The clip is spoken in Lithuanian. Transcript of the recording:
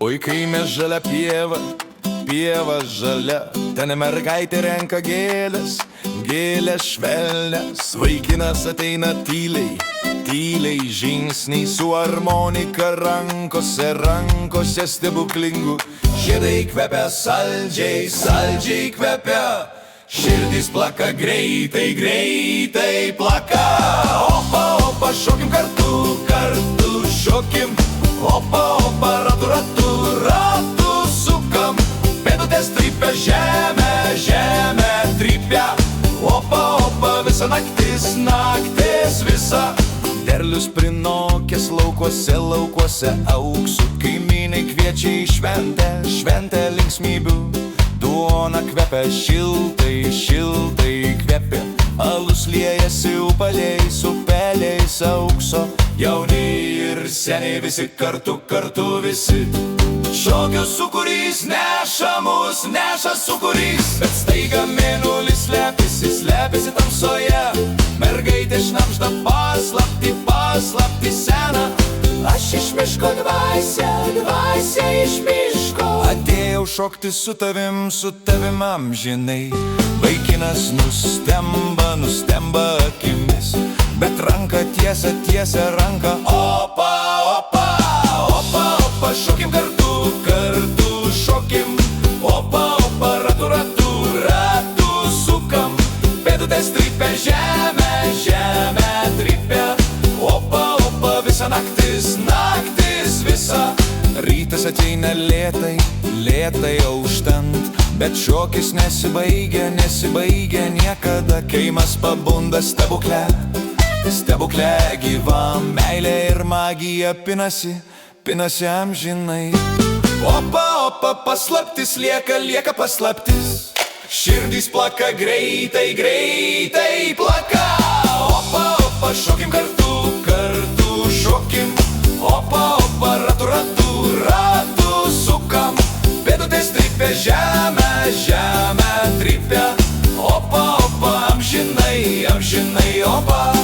Oi kaime žalia pieva, pieva žalia, ten mergaitė renka gėlės, gėlės švelnias. Vaikinas ateina tyliai, tyliai žingsniai, su harmonika rankose, rankose stebuklingų. Žiedai kvepia saldžiai, saldžiai kvepia, širdis plaka greitai, greitai plaka. Opa, opa, šokim kartu, kartu šokim. Opa, opa, ratu, ratu, ratu sukam. Pėdutės trypia žemę, žemę trypia. Opa, opa, visa naktis, naktis visa. Derlius prinokęs laukuose, laukuose auksų. Kaimynai kviečia į šventę, šventę linksmybių. Duona kvepia šiltai, šiltai kvepia. Alus liejasi upeliais, upeliais aukso. Jauni ir seniai visi kartu, kartu visi. Šokio sūkurys neša mus, neša sūkurys. Bet staiga mėnulis slepiasi, slepiasi tamsoje. Mergaitė šnabžda paslaptį, paslaptį seną. Aš iš miško dvasia, dvasia iš miško. Atėjau šokti su tavim amžinai. Vaikinas nustemba, nustemba akimis. Bet ranka tiesia, tiesia ranka. Opa, opa, opa, opa, šokim kartu, kartu šokim. Opa, opa, ratu, ratu, ratu sukam. Pėdutės trypia žemę, žemę trypia. Opa, opa, visa naktis, naktis visa. Rytas ateina lėtai, lėtai auštant. Bet šokis nesibaigia, nesibaigia niekada. Kaimas pabunda stebukle, stebukle gyva. Meilė ir magija pinasi, pinasi amžinai. Opa, opa, paslaptis lieka, lieka paslaptis. Širdis plaka greitai, greitai plaka. Opa, opa, šokim kartu, kartu šokim. Opa, opa, ratu, ratu, ratu sukam. Pėdutės trypia žemę, žemę trypia. Opa, opa, amžinai, amžinai, opa.